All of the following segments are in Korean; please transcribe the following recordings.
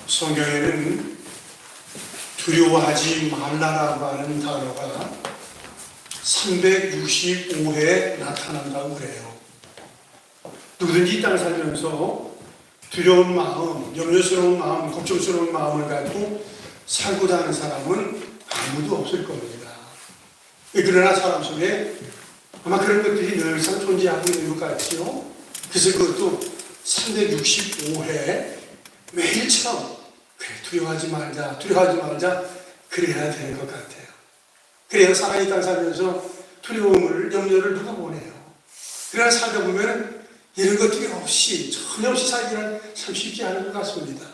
성경에는 두려워하지 말라라고 하는 단어가 365회 나타난다고 그래요. 누구든지 이 땅을 살면서 두려운 마음, 염려스러운 마음, 걱정스러운 마음을 가지고 살고자 하는 사람은 아무도 없을 겁니다. 그러나 사람 속에 아마 그런 것들이 늘상 존재하고 있는 것 같지요. 그래서 그것도 365회 매일처럼 그래, 두려워하지 말자, 두려워하지 말자 그래야 되는 것 같아요. 그래야 사람이 땅 살면서 두려움을, 염려를 누가 원해요. 그러나 살다 보면 이런 것들이 없이, 전혀 없이 살기는 참 쉽지 않은 것 같습니다.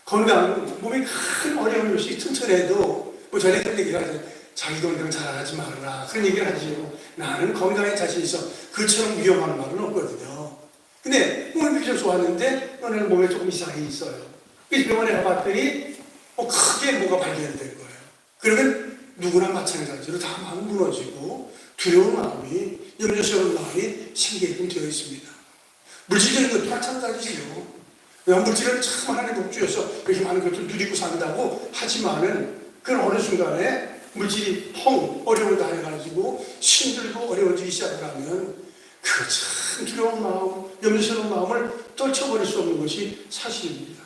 건강, 몸에 큰 어려움이 없이 튼튼해도 전에 그런 얘기를 하죠. 자기 건강 자랑하지 말아라. 그런 얘기를 하지요. 나는 건강에 자신 있어. 그처럼 위험한 말은 없거든요. 근데 몸이 비교적 좋았는데 오늘 몸에 조금 이상이 있어요. 그래서 병원에 가봤더니 크게 뭐가 발견된 거예요. 그러면 누구나 마찬가지로 다 마음 무너지고 두려운 마음이, 염려스러운 마음이 생기게끔 되어 있습니다. 물질적인 것도 마찬가지지요. 물질은 참 하나님 복주여서 그렇게 많은 것을 누리고 산다고 하지만은 그건 어느 순간에 물질이 어려움을 당해가지고 힘들고 어려워지기 시작하면 그 참 두려운 마음, 염려스러운 마음을 떨쳐버릴 수 없는 것이 사실입니다.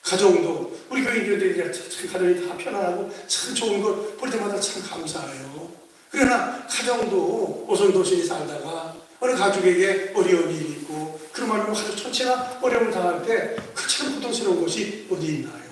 가정도 우리 교인들이 참 가정이 다 편안하고 참 좋은 걸 볼 때마다 참 감사해요. 그러나 가정도 오손도손이 살다가 어느 가족에게 어려운 일이 있고 그러면 가족 전체가 어려움을 당할 때 그 참 고통스러운 것이 어디 있나요?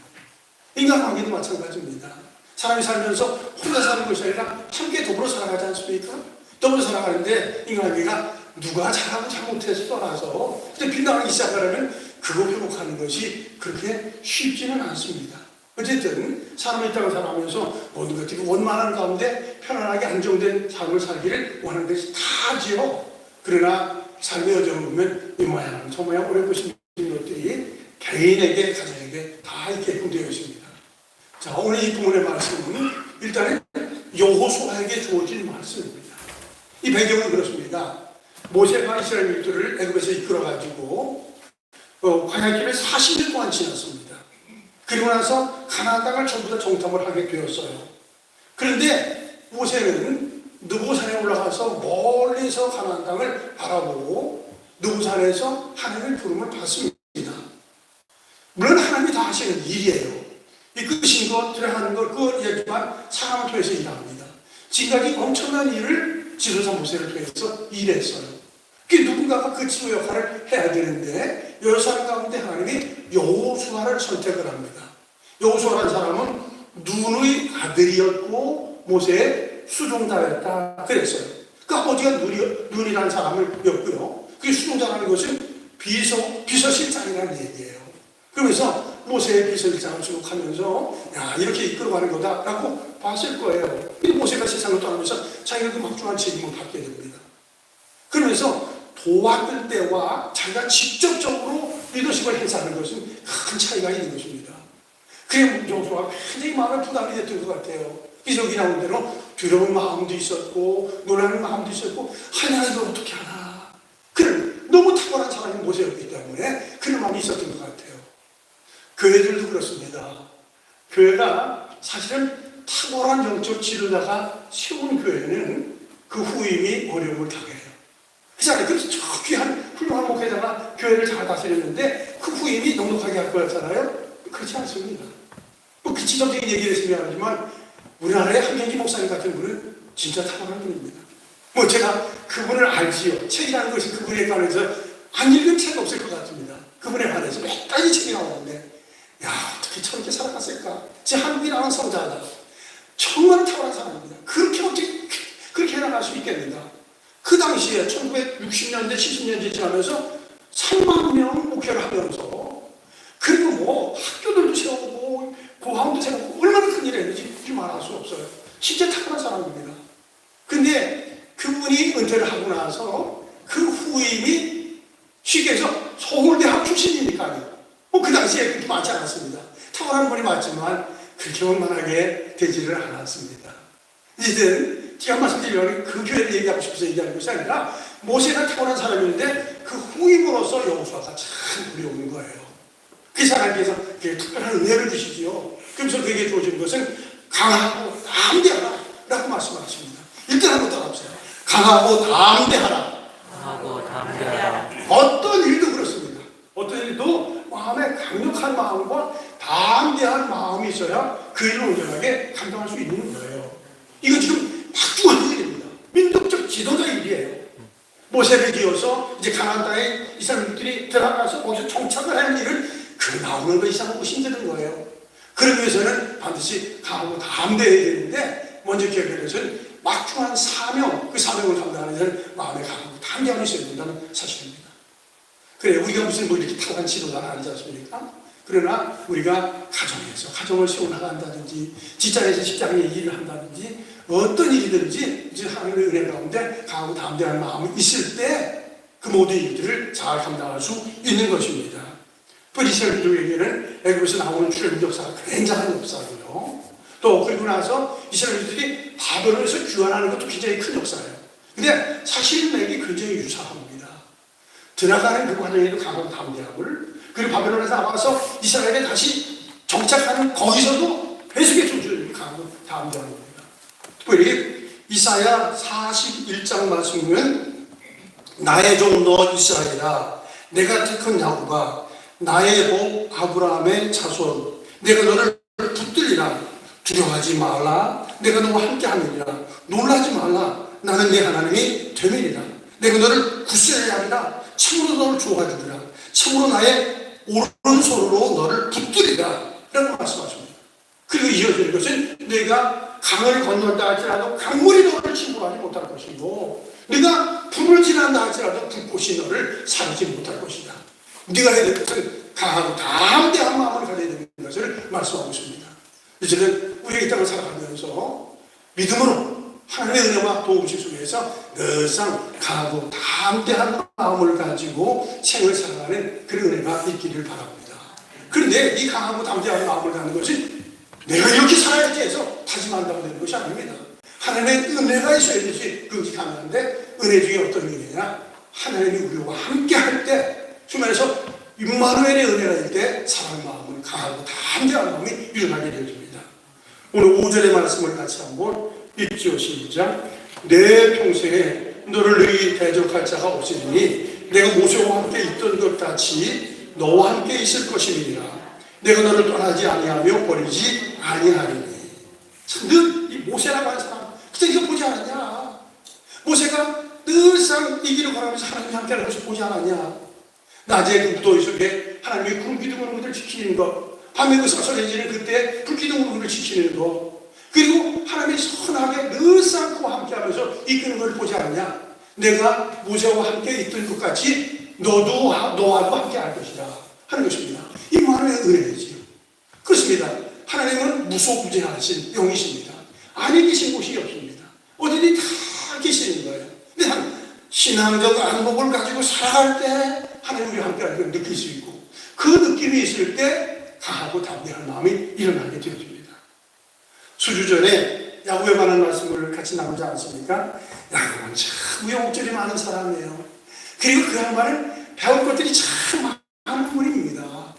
인간관계도 마찬가지입니다. 사람이 살면서 혼자 사는 것이 아니라 함께 더불어 살아가지 않습니까? 더불어 살아가는데 인간관계가 누가 잘하고 잘못해서 떠나서 빗나가기 시작하려면 그걸 회복하는 것이 그렇게 쉽지는 않습니다. 어쨌든 사람이 땅을 살아가면서 모든 것들이 원만한 가운데 편안하게 안정된 삶을 살기를 원하는 것이 다지요. 그러나 삶의 여정을 보면 이 모양 저 모양 어려운 것이 있는 것들이 개인에게 가정에게 다 있게끔 되어 있습니다. 자, 오늘 이 부분의 말씀은 일단은 여호수아에게 주어진 말씀입니다. 이 배경은 그렇습니다. 모세가 이스라엘들을 애굽에서 이끌어가지고 광야길에 40년 동안 지났습니다. 그리고 나서 가나안 땅을 전부 다 정탐을 하게 되었어요. 그런데 모세는 느보산에 올라가서 멀리서 가나안 땅을 바라보고 느보산에서 하나님의 부름을 받습니다. 물론 하나님이 다 하시는 일이에요. 이끄신 것, 들어가는 것, 그걸 얘기만 사람을 통해서 일합니다. 지금까지 엄청난 일을 지도자 모세를 통해서 일했어요. 그 누군가가 그 지도 역할을 해야 되는데 여러 사람 가운데 하나님이 여호수아를 선택을 합니다. 여호수아라는 사람은 눈의 아들이었고 모세의 수종자였다 그랬어요. 그 아버지가 눈이라는 사람을 였고요. 그 수종자라는 것은 비서실장이라는 얘기예요. 그러면서 모세의 비서실장을 주목하면서 야 이렇게 이끌어가는 거다라고 봤을 거예요. 모세가 세상을 떠나면서 자기가 그 막중한 책임을 받게 됩니다. 그러면서 도왔을 때와 자기가 직접적으로 리더십을 행사하는 것은 큰 차이가 있는 것입니다. 그래 여호수아가 굉장히 마음에 부담이 됐던 것 같아요. 그래서 여기 나온 대로 두려운 마음도 있었고 놀라는 마음도 있었고 하나님 이걸 어떻게 하나. 그는 너무 탁월한 사람이 모세였기 때문에 그런 마음이 있었던 것 같아요. 교회들도 그렇습니다. 교회가 사실은 탁월한 영적 지도자가 세운 교회는 그 후임이 어려움을 당해요. 그렇잖아요. 그래서 저 귀한 훌륭한 목회자가 교회를 잘 다스렸는데 그 후임이 넉넉하게 할 거였잖아요. 그렇지 않습니다. 뭐 기초적인 얘기를 했으면 하지만 우리나라의 한경기 목사님 같은 분은 진짜 탁월한 분입니다. 뭐 제가 그분을 알지요. 책이라는 것이 그분에 관해서 안 읽은 책 없을 것 같습니다. 그분에 관해서 몇 가지 책이 나오는데 야 어떻게 저렇게 살아갔을까. 제 한국이라는 성자다. 정말 탁월한 사람입니다. 그렇게 어떻게 그렇게 해나갈 수 있겠는가. 그 당시에 1960년대 70년대 지나면서 3만 명 목회를 하면서 그리고 뭐 학교들도 세우고 고아원도 세우고 얼마나 큰 일을 했는지 말할 수 없어요. 진짜 탁월한 사람입니다. 근데 그분이 은퇴를 하고 나서 그 후임이 쉽게 해서 서울대학 출신이니까요. 뭐 그 당시에 그렇게 많지 않았습니다. 탁월한 분이 맞지만 그렇게 원만하게 되지를 않았습니다. 이제는 제가 말씀드리려는 그 교회를 얘기하고 싶어서 얘기하는 것이 아니라 모세가 탁월한 사람인데 그 후임으로서 여호수아가 참 어려운 거예요. 그래서 하나님께서 특별한 은혜를 주시지요. 그래서 그에게 주어진 것은 강하고 담대하라라고 말씀하십니다. 일단 한번 따라합시다. 강하고 담대하라. 강하고 담대하라. 어떤 일도 그렇습니다. 어떤 일도 마음에 강력한 마음과 담대한 마음이 있어야 그 일을 온전하게 감당할 수 있는 거예요. 이거 지금 막중한 일입니다. 민족적 지도자 일이에요. 모세를 지어서 이제 가나안 땅에 이스라엘들이 들어가서 거기서 정착을 하는 일을 그 나오는 거 이상하고 힘드는 거예요. 그러기 위해서는 반드시 강하고 담대해야 되는데 먼저 기억해야 것은 막중한 사명, 그 사명을 감당하는 데는 마음에 강하고 담대함이 있어야 된다는 사실입니다. 그래, 우리가 무슨 뭐 이렇게 탁월한 지도자는 아니지 않습니까? 그러나 우리가 가정에서 가정을 세워나간다든지 직장에서 직장의 일을 한다든지 어떤 일이든지 이제 하나님의 은혜 가운데 강하고 담대한 마음이 있을 때 그 모든 일들을 잘 감당할 수 있는 것입니다. 이스라엘들에게는 애굽에서 나오는 출애굽 역사가 굉장한 역사고요. 또 그리고 나서 이스라엘들이 바벨론에서 귀환하는 것도 굉장히 큰 역사예요. 근데 사실맥이 굉장히 유사합니다. 들어가는 그 과정에도 강하고 담대함을, 그리고 바벨론에서 나와서 이스라엘에 다시 정착하는 거기서도 배수의 조주를 강하고 담대함입니다. 특별히 이사야 41장 말씀은 나의 종 너 이스라엘아, 내가 택한 야곱아, 나의 복 아브라함의 자손, 내가 너를 붙들리라. 두려워하지 말라. 내가 너와 함께하느니라. 놀라지 말라. 나는 네 하나님이 됨이니라. 내가 너를 굳세게 하리라. 참으로 너를 좋아하리라. 참으로 나의 오른손으로 너를 붙들리라. 라고 말씀하십니다. 그리고 이어지는 것은 네가 강을 건넌다 할지라도 강물이 너를 침몰하지 못할 것이고, 네가 불을 지난다 할지라도 불꽃이 너를 사르지 못할 것이다. 네가 해야 될 것은 강하고 담대한 마음을 가져야 되는 것을 말씀하고 있습니다. 이제는 우리가 이 땅을 살아가면서 믿음으로 하나님의 은혜와 도우심 속에서 늘상 강하고 담대한 마음을 가지고 생을 살아가는 그런 은혜가 있기를 바랍니다. 그런데 이 강하고 담대한 마음을 갖는 것이 내가 이렇게 살아야지 해서 다짐한다고 되는 것이 아닙니다. 하나님의 은혜가 있어야 되지 그것이 가능한데, 은혜 중에 어떤 은혜냐? 하나님이 우리와 함께 할 때, 주변에서 임마누엘의 은혜가 있을 때 사랑의 마음은 강하고 담대한 마음이 일어나게 되어집니다. 오늘 5절의 말씀을 같이 한번 읽지요. 시작. 내 평생에 너를 너희 대적할 자가 없으리니 내가 모세와 함께 있던 것 같이 너와 함께 있을 것임이니라. 내가 너를 떠나지 아니하며 버리지 아니하리니. 늘 이 모세라고 하는 사람, 그때 이거 보지 않았냐? 모세가 늘상 이 길을 걸어가면서 하나님이 함께하는 것을 보지 않았냐? 낮에 그 무더위 속에 하나님의 구름 기둥으로 그들을 지키는 것, 밤에 그 서서해지는 그때 불기둥으로 그들을 지키는 것, 그리고 하나님이 선하게 늘상 그와 함께하면서 이끄는 것을 보지 않냐? 내가 모세와 함께 있던 것 같이 너도 너와도 함께할 것이다 하는 것입니다. 이 하나님의 은혜이지요. 그렇습니다. 하나님은 무소부재하신 영이십니다. 아니 계신 곳이 없습니다. 어디든 다 계시는 거예요. 근데 신앙적 안목을 가지고 살아갈 때 하나님과 함께하는 걸 느낄 수 있고, 그 느낌이 있을 때 강하고 담대한 마음이 일어나게 되어집니다. 수주 전에 야곱에 관한 말씀을 같이 나누지 않습니까? 야곱은 참 우여곡절이 많은 사람이에요. 그리고 그 양반은 배울 것들이 참 많은 분입니다.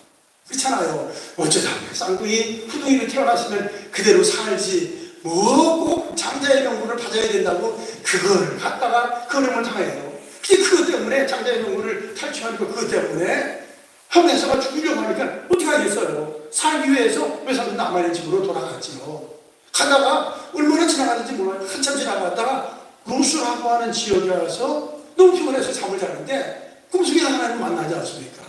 그렇잖아요. 어쩌다 쌍둥이 후둥이로 태어났으면 그대로 살지, 꼭 장자의 명분을 받아야 된다고 그걸 갖다가 걸음을 당해요. 근데 그것 때문에 장자의 명분을 탈취하니까 그것 때문에 형에서가 죽으려고 하니까 어떻게 하겠어요? 살기 위해서 외삼촌 남한의 집으로 돌아갔지요. 가다가 얼마나 지나가는지 몰라요. 한참 지나갔다가 루스라고 하는 지역에 와서 너무 피곤해서 잠을 자는데 꿈속에 하나님 만나지 않습니까?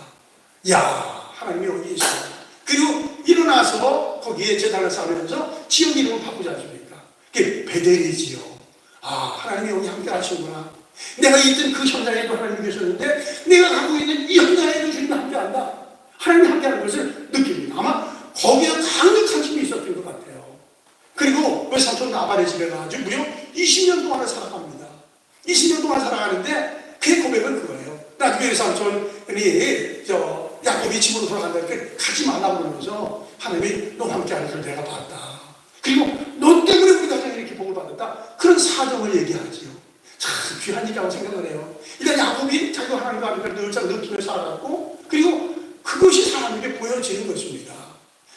야, 하나님이 여기 계시다. 그리고 일어나서 거기에 제단을 쌓으면서 지역 이름을 바꾸지 않습니까? 그게 베델이지요. 아, 하나님이 여기 함께 하시구나. 내가 있던 그 현장에도 하나님이 계셨는데 내가 갖고 있는 이 현장에도 주님이 함께 한다. 하나님이 함께 하는 것을 느낍니다. 아마 거기에 강력한 힘이 있었던 것 같아요. 그리고 그 삼촌 나발의 집에 가가지고 무려 20년 동안을 살아갑니다. 20년 동안 살아가는데 그의 고백은 그거예요. 나중에 삼촌이 야곱이 집으로 돌아간다니까 가지 말라고 그러면서 하나님이 너와 함께 하는 걸 내가 봤다. 그리고 너 때문에 우리 가정이 이렇게 복을 받았다. 그런 사정을 얘기하지요. 참 귀한 일이라고 생각을 해요. 일단 야곱이 자기가 하나님과 함께 늘상 느끼며 살아갔고, 그리고 그것이 사람에게 보여 보여지는 것입니다.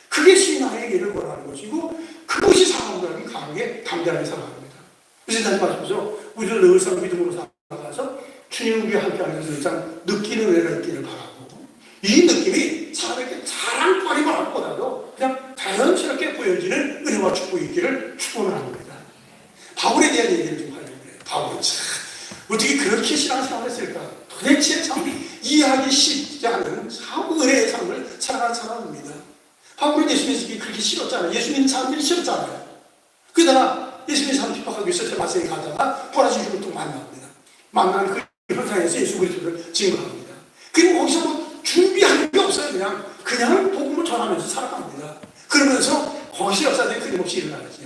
그게 신앙의 길을 걸어가는 것이고 그것이 사람들은 강하게 담대하게 살아갑니다. 그래서 다시 말씀하죠. 우리도 늘상 믿음으로 살아가서 주님과 함께하는 것을 일단 느끼는 은혜가 있기를 바라고 이 느낌이 사람에게 자랑거리 말보다도 그냥 자연스럽게 보여지는 은혜와 축복이 있기를 축원을 합니다. 바울에 대한 얘기를 좀 하려고 해요. 바울은 참 어떻게 그렇게 신앙생활을 했을까? 도대체 참 이해하기 쉽지 않은 참 은혜의 삶을 살아간 사람입니다. 바울은 예수 믿기 그렇게 싫었잖아요. 예수 믿는 사람들이 싫었잖아요. 그러다가 예수 믿는 사람 핍박하기 위해서 데마스에 가다가 보라지주를 또 만납니다. 만난 그 현장에서 예수 그리스도를 증거합니다. 그리고 거기서 뭐 준비하는 게 없어요. 그냥 복음을 전하면서 살아갑니다. 그러면서 거기서 역사들이 끊임없이 일어나죠.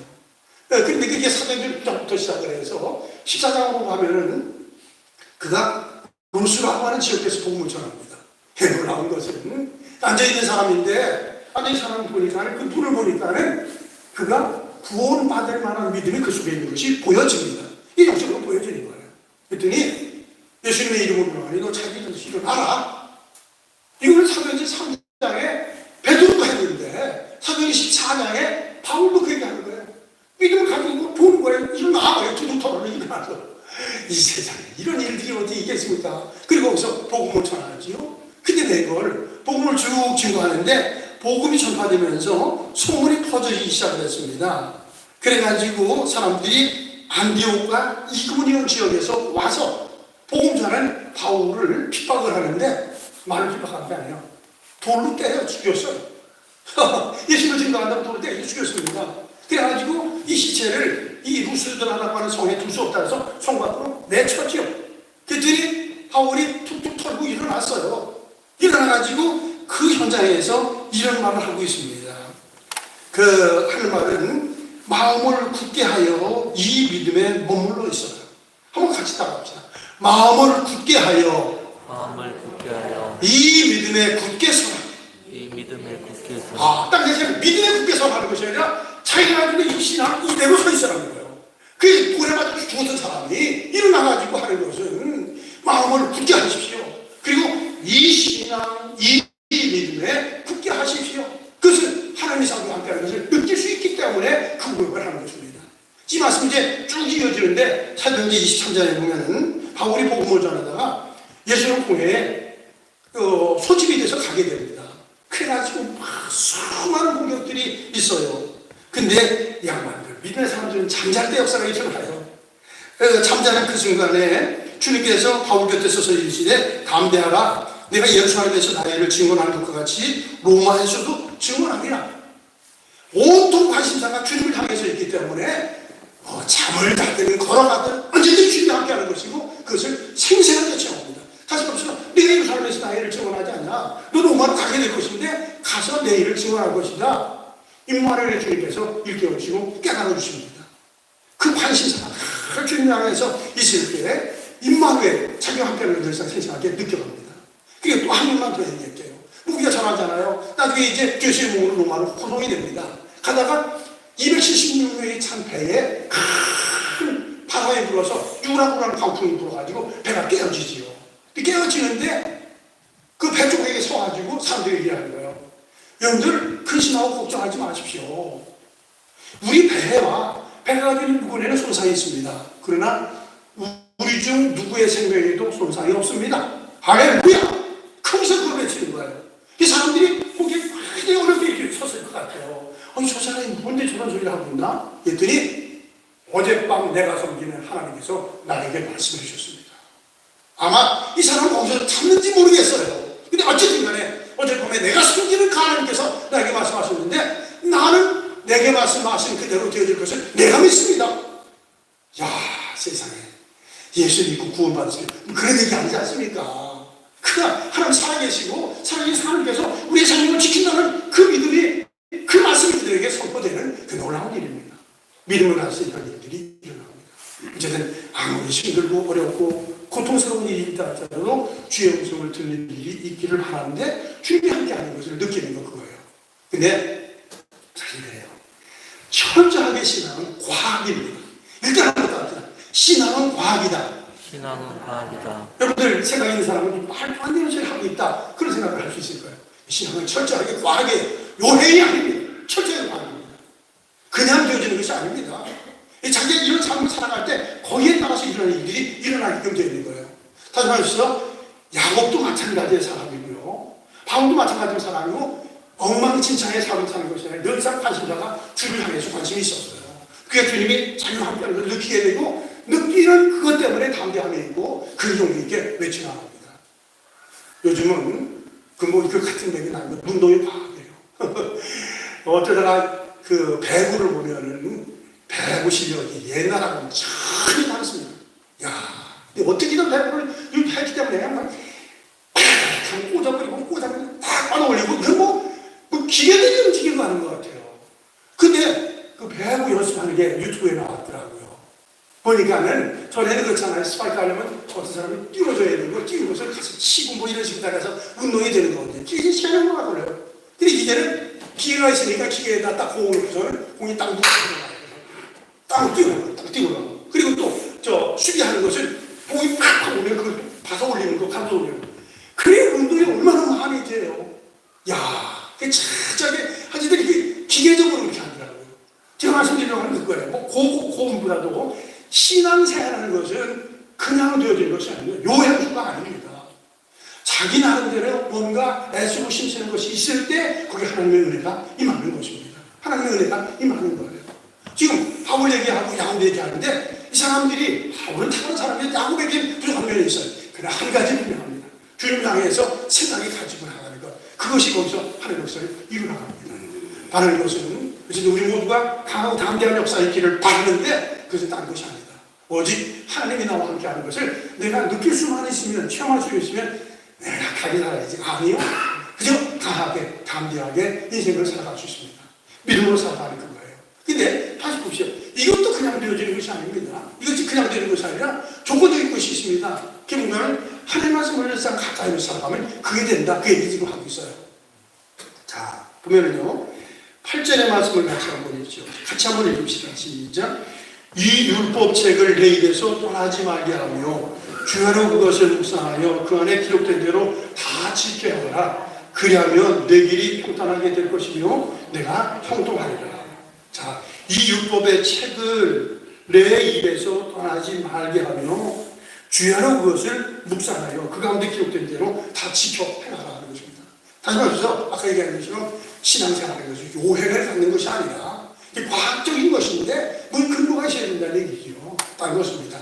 그런데 그게 사도행전부터 시작을 해서 14장으로 가면은 그가 루스라고 하는 지역에서 복음을 전합니다. 놀라운 것은 앉아있는 사람인데 앉아있는 사람을 보니까 그 눈을 보니까는 그가 구원받을 만한 믿음이 그 속에 있는 것이 보여집니다. 이게 영적으로 보여지는 거예요. 그랬더니 예수님의 이름으로 말하니 너 자기 뜻을 일어나라. 이걸 사도행전 3장에 베드로도 했는데 사도행전 14장에 바울도 그 얘기하는 거예요. 믿음을 가지고 보는 거예요. 일어나. 두둑 털어서 일어나서. 이 세상에 이런 일들이 어디 있겠습니까? 그리고 거기서 복음을 전하지요. 근데 내걸 복음을 쭉 증거하는데 복음이 전파되면서 소문이 퍼지기 시작했습니다. 그래가지고 사람들이 안디옥과 이고니온 지역에서 와서 복음 전하는 바울을 핍박을 하는데 말을 핍박한 게 아니라 돌로 때려 죽였어요. 예수를 증거한다고 돌로 때려 죽였습니다. 그래가지고 이 시체를 이 루스드라라고 하는 성에 둘 수 없다 해서 성 밖으로 내쳤죠. 그랬더니 바울이 툭툭 털고 일어났어요. 일어나가지고 그 현장에서 이런 말을 하고 있습니다. 하는 말은 마음을 굳게 하여 이 믿음에 머물러 있어요. 한번 같이 따라합시다. 마음을 굳게 하여 이 믿음에 굳게 서라. 이 믿음에 굳게 서라. 딱 이렇게 믿음에 굳게 서라는 것이 아니라 자기가 가지고 이 신앙 이대로 서 있으라는 거예요. 그 돌에 맞아 죽었던 사람이 일어나가지고 하는 것은 마음을 굳게 하십시오. 그리고 이 신앙, 이 믿음에 굳게 하십시오. 그것은 하나님의 사람과 함께하는 것을 느낄 수 있기 때문에 그 고백을 하는 것입니다. 이 말씀 이제 쭉 이어지는데 사도행전 23장에 보면은 바울이 복음을 전하다가 예수님 공회에 소집이 돼서 가게 됩니다. 그래가지고 막 수많은 공격들이 있어요. 근데 양반들, 믿음의 사람들은 잠잘 때 역사가 일어나요. 잠자는 그 순간에 주님께서 바울 곁에 서서 이르시되 담대하라. 내가 예루살렘에서 나의 일을 증언하는 것과 같이 로마에서도 증언하리라. 온통 관심사가 주님을 향해서 있기 때문에 잠을 자든 걸어가든 언제든지 주님과 함께하는 것이고 그것을 생생하게 체험합니다. 다시 말해서 네가 예루살렘에서 나의 일을 증언하지 않냐. 너 로마로 가게 될 것인데 가서 내 일을 증언할 것이다. 임마누엘 주님께서 일깨워주시고 깨달아 주십니다. 그 관심사가 주님 향해서 있을 때 임마누엘 자기와 함께하는 것을 생생하게 느껴갑니다. 그리고 또 한 번만 더 얘기할게요. 우리가 전하잖아요. 나중에 이제 죄수의 몸으로 로마로 호송이 됩니다. 가다가 276명이 찬 배에 큰 바람이 불어서 유라구라는 강풍이 불어가지고 배가 깨어지지요. 깨어지는데 그 배 쪽에 서가지고 사람들이 얘기하는 거예요. 여러분들 근심하고 걱정하지 마십시오. 우리 배와 배가 가지고 무거운에는 손상이 있습니다. 그러나 우리 중 누구의 생명에도 손상이 없습니다. 할렐루야! 거기서 그걸 외치는 거예요. 이 사람들이 보기에 굉장히 어렵게 이렇게 섰을 것 같아요. 아니 저 사람이 뭔데 저런 소리를 하고 있나? 그랬더니 어젯밤 내가 섬기는 하나님께서 나에게 말씀해 주셨습니다. 아마 이 사람은 거기서 참는지 모르겠어요. 근데 어쨌든 간에 어젯밤에 내가 섬기는 하나님께서 나에게 말씀하셨는데 나는 내게 말씀하신 그대로 되어질 것을 내가 믿습니다. 야 세상에 예수 믿고 구원받으시면 그런 얘기 아니지 않습니까? 그가 하나님 살아계시고 살아계신 하나님께서 우리의 생명을 지킨다는 그 믿음이 그 말씀이 그들에게 선포되는 그 놀라운 일입니다. 믿음을 가지고 이런 일들이 일어납니다. 어쨌든 아무리 힘들고 어렵고 고통스러운 일이 있다 할지라도 주의 음성을 듣는 일이 있기를 하는데 주님이 함께하는 것을 느끼는 거 그거예요. 근데 사실 그래요. 철저하게 신앙은 과학입니다. 일단 합니다. 신앙은 과학이다. 신앙은 과학이다. 여러분들 생각 있는 사람은 말도 안 되는 소리 하고 있다. 그런 생각을 할 수 있을 거예요. 신앙은 철저하게 과하게 요행이 아닙니다. 철저하게 과합니다. 그냥 되어지는 것이 아닙니다. 자기가 이런 삶을 살아갈 때 거기에 따라서 일어나는 일들이 일어나게끔 되어 있는 거예요. 다시 말해서 야곱도 마찬가지의 사람이고요. 바울도 마찬가지의 사람이고 엉망진창의 삶을 사는 것이 아니라 늘상 관심자가 주를 향해서 관심이 있었어요. 그게 주님이 자기와 함께하는 걸 느끼게 되고 느끼는 그것 때문에 담대함이 있고 그 용기 있게 외쳐나갑니다. 요즘은 그 같은 얘기 나면 운동이 과학이에요. 어쩌다가 그 배구를 보면은 배구 실력이 옛날하고는 전혀 다릅니다. 야, 어떻게든 배구를 했기 때문에 막 꽂아버리고 딱 빨아올리고 뭐 기계들이 움직이고 하는 것 같아요. 근데 그 배구 연습하는 게 유튜브에 나왔더라고요. 보니까는 전에는 그렇잖아요. 스파이크 하려면 어떤 사람이 띄워줘야 되는 거, 띄운 것을 가서 치고 뭐 이런 식으로 따라서 운동이 되는 거거든요. 이게 시간이 얼마나 걸려요. 근데 이제는 기계가 있으니까 기계에다 딱 공을 넣고서는 공이 딱 묻고 딱 띄우고 그리고 또 수비하는 것을 공이 팍 오면 그걸 봐서 올리는 거, 감서 올리는 거. 그래 운동이 얼마나 많이 돼요. 야, 그게 차차하게 하지들 이렇게 기계적으로 이렇게 하더라고요. 제가 말씀드리려고 하는 그거예요. 뭐 고음보다도 신앙생활하는 것은 그냥 되어지는 것이 아니고 요행수가 아닙니다. 자기 나름대로 뭔가 애쓰고 힘쓰는 것이 있을 때 거기 하나님의 은혜가 임하는 것입니다. 하나님의 은혜가 임하는 거예요. 지금 바울 얘기하고 야곱 얘기하는데 이 사람들이 바울은 다른 사람이 야곱에게 부족한 면이 있어요. 그러나 한 가지 분명합니다. 주님 향해서 생각이 가지고 나가는 것. 그것이 거기서 하나님의 역사를 이루어나갑니다. 바라는 것은 우리 모두가 강하고 담대한 역사의 길을 바라는데 그것은 다른 것이 아니다. 오직 하나님이 나와 함께하는 것을 내가 느낄 수만 있으면 체험할 수 있으면 내가 가게 살아야지. 아니요. 그저 강하게 담대하게 인생을 살아갈 수 있습니다. 믿음으로 살아가는 거예요. 근데 다시 보십시오. 이것도 그냥 되어지는 것이 아닙니다. 이것이 그냥 되는 것이 아니라 조건적인 것이 있습니다. 그게 뭔가는 하나님 말씀을 일상 가까이 살아가면 그게 된다. 그 얘기 지금 하고 있어요. 자, 보면은요. 8절의 말씀을 같이 한번 읽죠. 같이 한번 읽읍시다. 시작. 이 율법책을 내 입에서 떠나지 말게 하며 주야로 그것을 묵상하여 그 안에 기록된 대로 다 지켜야 하라. 그리하면 내 길이 평탄하게 될 것이며 내가 형통하리라. 자, 이 율법의 책을 내 입에서 떠나지 말게 하며 주야로 그것을 묵상하여 그 가운데 기록된 대로 다 지켜 행하라 하는 것입니다. 다시 말해서 아까 얘기한 것처럼 신앙생활하는 것이 요행을 갖는 것이 아니라 과학적인 것인데 뭘 근거가 있어야 된다는 얘기죠. 다른 것입니다.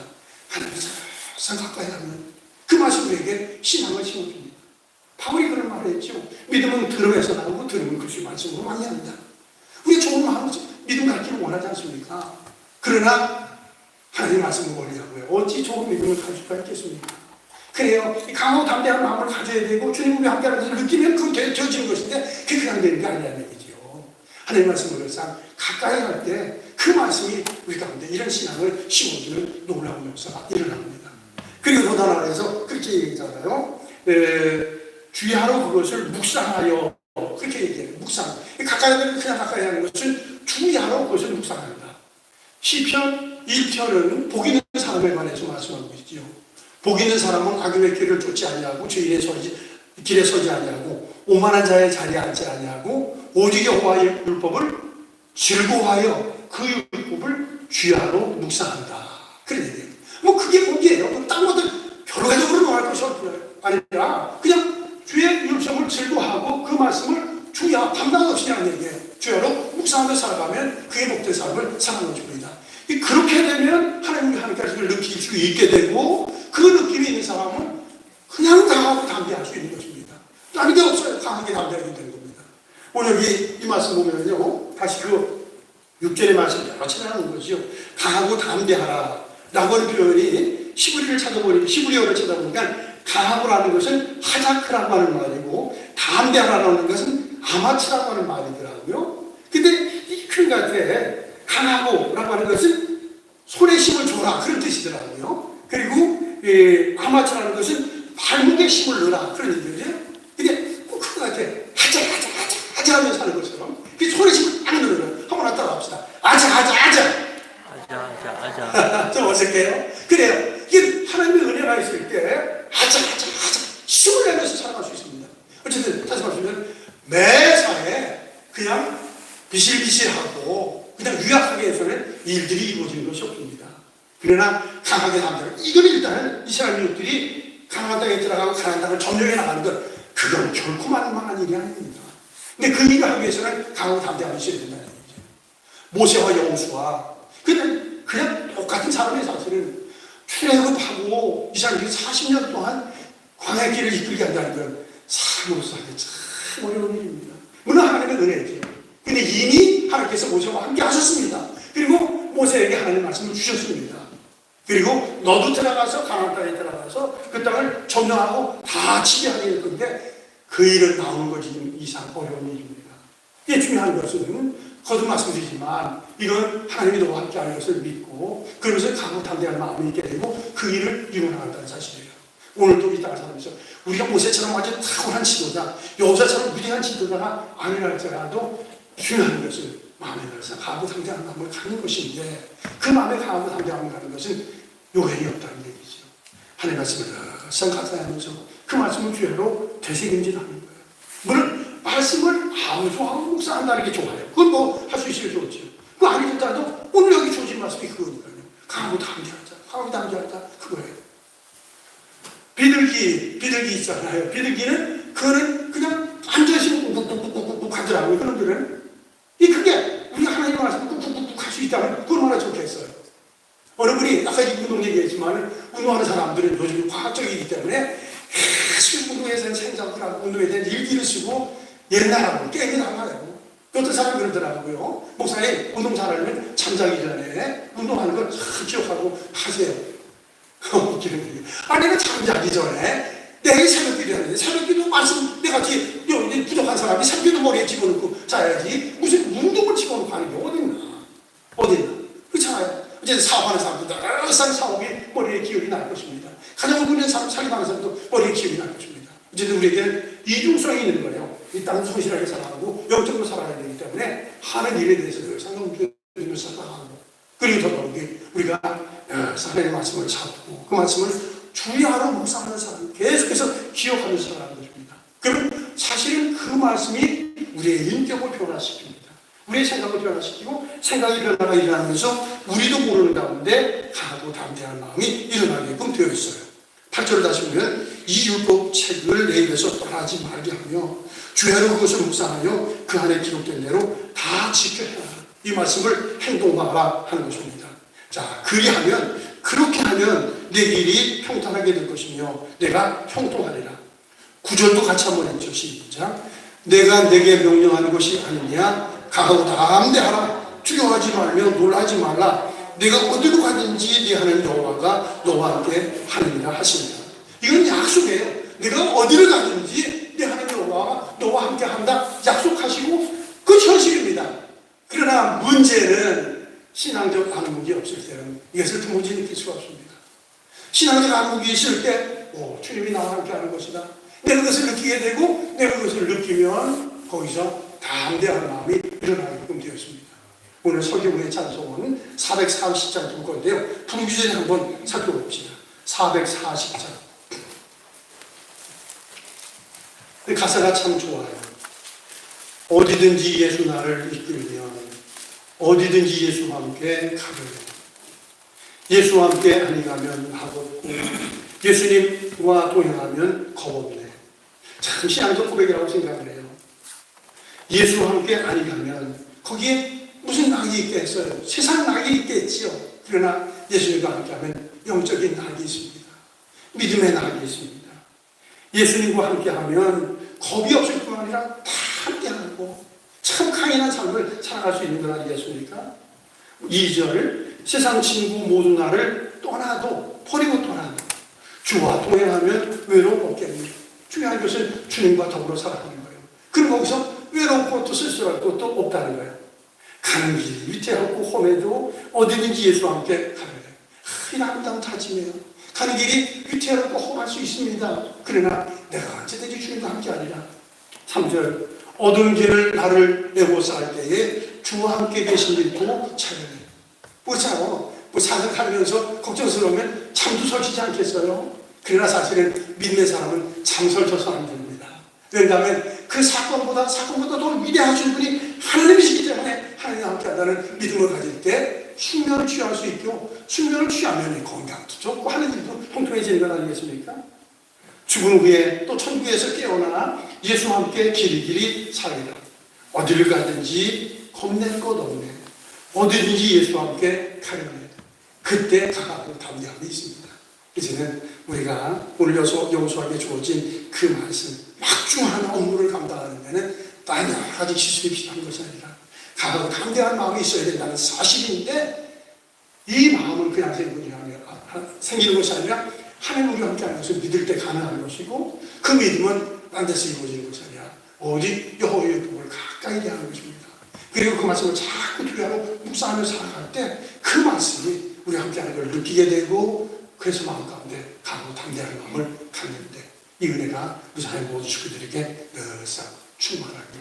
하나님께서 항상 가까이 하면 그 말씀 우리에게 신앙을 심어줍니다. 바울이 그런 말을 했죠. 믿음은 들음에서 나오고 들음은 그리스도의 말씀으로 많이 합니다. 우리 좋은 마음으로 믿음 갖기를 원하지 않습니까? 그러나 하나님의 말씀을 원리하고요. 어찌 좋은 믿음을 가질 수가 있겠습니까? 그래요. 강하고 담대한 마음을 가져야 되고 주님과 함께하는 것을 느끼면 그게 되어지는 것인데 그게 그냥 되는 게 아니라는 얘기죠. 하나님의 말씀을 항상 가까이 할 때 그 말씀이 우리 가운데 이런 신앙을 심어주는 놀라운 역사가 일어납니다. 그리고 더 나아가서 그렇게 얘기하잖아요. 주야로 그것을 묵상하여 그렇게 얘기해요. 묵상. 가까이 하면 그냥 가까이 하는 것은 주야로 그것을 묵상한다. 시편 1편은 복 있는 사람에 관해서 말씀하고 있지요. 복 있는 사람은 악인의 길을 쫓지 아니하고 주인의 길에 서지 아니하고 오만한 자의 자리에 앉지 아니하고 오직 여호와의 율법을 즐거워하여 그 율법을 주야로 묵상한다. 그런 얘기예요. 뭐 그게 복이에요. 딴 것들 결과적으로 논할 것이 아니라 그냥 주의 율법을 즐거워하고 그 말씀을 주야 밤낮 없이 하는 얘기예요. 주야로 묵상하며 살아가면 그게 복된 삶을 사는 것입니다. 그렇게 되면 하나님과 함께하심을 느낄 수 있게 되고 그 느낌이 있는 사람은 그냥 강하고 담대할 수 있는 것입니다. 다른 게 없어요. 강하게 담대하게 되는 겁니다. 오늘 여기 이 말씀 보면요. 다시 그 6절의 말씀 여러 차례 하는 거죠. 강하고 담대하라 라고 하는 표현이 히브리어를 찾아보니까 강하고라는 것은 하자크라고 하는 말이고 담대하라는 것은 아마츠라고 하는 말이더라고요. 근데 이 큰 같에 강하고라고 하는 것은 손에 힘을 줘라 그런 뜻이더라고요. 그리고 아마츠라는 것은 발목에 힘을 넣어라 그런 얘기죠. 근데 꼭 그거 같아. 하자 하면서 하는 것처럼 손에 힘을 딱 넣어라. 한번 따라합시다. 아자. 좀 어색해요? 그래요. 이게 하나님의 은혜가 있을 때 하자 힘을 내면서 살아갈 수 있습니다. 어쨌든 다시 말씀드리면 매사에 그냥 비실비실하고 그냥 유약하게 해서는 일들이 이루어지는 것이 없습니다. 그러나 강하게 담대하고, 이건 일단은 이스라엘 민족들이 가나안 땅에 들어가고 가나안 땅을 점령해 나가는 것, 그건 결코 만만한 일이 아닙니다. 근데 그 일을 하기 위해서는 강하고 담대하고 있어야 된다는 얘기죠. 모세와 여호수아, 그냥 똑같은 사람이 사실은 출애굽하고 이스라엘이 40년 동안 광야 길을 이끌게 한다는 건 사람으로서 하기 참 어려운 일입니다. 물론 하나님의 은혜죠. 근데 이미 하나님께서 모세와 함께 하셨습니다. 그리고 모세에게 하나님의 말씀을 주셨습니다. 그리고 너도 들어가서 가나안 땅에 들어가서 그 땅을 점령하고 다 지배하게 될 건데, 그 일은 나오는 것이 이상 어려운 일입니다. 이게 중요한 것은 거듭 말씀드리지만, 이건 하나님이 너와 함께 하는 것을 믿고 그러면서 강하고 담대한 마음이 있게 되고 그 일을 이루어나간다는 사실이에요. 오늘도 이 땅을 살면서 우리가 모세처럼 완전 탁월한 지도자, 여호수아처럼 위대한 지도자가 아니라 할지라도 중요한 것은 마음에 들어서 강하고 담대한 마음을 갖는 것인데, 그 마음에 강하고 담대한 마음을 갖는 것은 요행이 없다는 얘기죠. 하나님의 말씀을 생각하면서 그 말씀을 주야로 되새김질 하는 거예요. 물론 말씀을 암송하고 묵상한다는 게 좋아요. 그건 뭐 할 수 있으면 좋죠. 그거 아니더라도 오늘 여기 주어진 말씀이 그거니까요. 강하고 담대하자, 강하고 담대하자, 그거예요. 비둘기 있잖아요. 비둘기는 그거는 그냥 앉아있으면 꾹꾹꾹꾹꾹 하더라고요. 그놈들은. 그게 우리가 하나님의 말씀을 꾹꾹꾹꾹 할 수 있다면 그건 얼마나 좋겠어요. 어느 분이 아까 운동 얘기했지만, 운동하는 사람들은 요즘 과학적이기 때문에 계속 운동에 대한 생각을 하고 운동에 대한 일기를 쓰고 옛날하고 게임이 달라요. 어떤 사람이 그러더라고요. 목사님, 운동 잘하려면 잠자기 전에 운동하는 걸 잘 기억하고 하세요. 웃기는 얘기. 아니, 내가 잠자기 전에 내일 새벽기도 하는데, 새벽기도 말씀 내가 뒤에 부족한 사람이 새벽기도 머리에 집어넣고 자야지 무슨 운동을 집어넣고 하는 게 어딨나. 그렇잖아요. 이제 사업하는 사람도 항상 사업이 머리에 기억이 날 것입니다. 가정을 꾸리는 사람, 사기하는 사람도 머리에 기억이 날 것입니다. 어쨌든 우리에게는 이중성이 있는 거예요. 이 땅은 성실하게 살아가고 영적으로 살아야 되기 때문에 하는 일에 대해서 늘 상관없으면서 살아가고, 그리고 더더욱이 우리가 하나님의 말씀을 찾고 그 말씀을 주의하러 묵상하는 사람, 계속해서 기억하면서 살아가는 것입니다. 그러면 사실은 그 말씀이 우리의 인격을 변화시킵니다. 우리의 생각을 변화시키고 생각의 변화가 일어나면서 우리도 모르는 가운데 강하고 담대한 마음이 일어나게끔 되어 있어요. 8절을 다시 보면, 이 율법 책을 내 입에서 떠나지 말게 하며 주야로 그것을 묵상하여 그 안에 기록된 대로 다 지켜야 한다. 이 말씀을 행동화하라 하는 것입니다. 자, 그렇게 하면 내 길이 평탄하게 될 것이며 내가 형통하리라. 9절도 같이 한번 해보죠. 시작. 내가 내게 명령하는 것이 아니냐. 강하고 담대하라. 두려워하지 말며 놀라지 말라. 내가 어디로 가든지 네 하나님 여호와가 너와 함께 하느니라 하십니다. 이건 약속이에요. 내가 어디를 가든지 네 하나님 여호와가 너와 함께 한다 약속하시고, 그 현실입니다. 그러나 문제는 신앙적 안목이 없을 때는 이것을 도무지 느낄 수가 없습니다. 신앙적 안목이 있을 때 주님이 나와 함께 하는 것이다. 내가 그것을 느끼게 되고 내가 그것을 느끼면 거기서 담대한 마음이 일어나게끔 되었습니다. 오늘 설교문의 찬송은 440장 볼 건데요. 부르기 전에 한번 살펴봅시다. 440장. 가사가 참 좋아요. 어디든지 예수 나를 이끌면 어디든지 예수와 함께 가려고. 예수와 함께 아니가면 하겠고 예수님과 동행하면 겁없네. 참 신앙적 고백이라고 생각을 해요. 예수와 함께 아니가면 거기에 무슨 낙이 있겠어요? 세상 낙이 있겠지요. 그러나 예수님과 함께하면 영적인 낙이 있습니다. 믿음의 낙이 있습니다. 예수님과 함께하면 겁이 없을 뿐만 아니라 다 함께하고 참 강인한 삶을 살아갈 수 있는 건 아니겠습니까? 2절, 세상 친구 모두 나를 떠나도 버리고 떠나도 주와 동행하면 외로움 없겠니? 중요한 것은 주님과 더불어 살아가는 거예요. 그럼 거기서 외로운 것도 쓸쓸할 것도 없다는 거예요. 가는 길 위태롭고 험해도 어디든지 예수와 함께 가야 돼요. 이 아름다운 다짐이에요. 가는 길이 위태롭고 험할 수 있습니다. 그러나 내가 언제든지 주님과 함께 하리라. 3절, 어두운 길을 나를 내고 살 때에 주와 함께 계신 믿고 차려내. 그렇잖아요. 사역하면서 걱정스러우면 잠도 설치지 않겠어요? 그러나 사실은 믿는 사람은 잠 설쳐서 안 됩니다. 왜냐하면 그 그 사건보다 더 위대하신 분이 하나님이시기 때문에 하나님과 함께한다는 믿음을 가질 때 숙면을 취할 수 있고, 숙면을 취하면 건강도 좋고 하는 일도 통통해지는 것 아니겠습니까? 죽은 후에 또 천국에서 깨어나 예수와 함께 길이길이 살리라. 어디를 가든지 겁낼 것 없네. 어디든지 예수와 함께 가려네. 그때 강하고 담대함이 있습니다. 이제는 우리가 오늘 여호수아에게 주어진 그 말씀, 막중한 업무를 감당하는 데는 다른 여러 가지 기술이 필요한 것이 아니라 강하고 담대한 마음이 있어야 된다는 사실인데, 이 마음은 그냥 생기는 것이 아니라 하나님 우리와 함께하는 것을 믿을 때 가능한 것이고, 그 믿음은 딴 데서 이루어지는 것이 아니라 오직 여호와의 복을 가까이 대하는 것입니다. 그리고 그 말씀을 자꾸 투여하고 묵상하며 살아갈 때 그 말씀이 우리와 함께하는 걸 느끼게 되고, 그래서 마음 가운데 강하고 담대한 마음을 갖는데, 이 은혜가 우리 하나님 모든 식구들에게 늘상 충만하게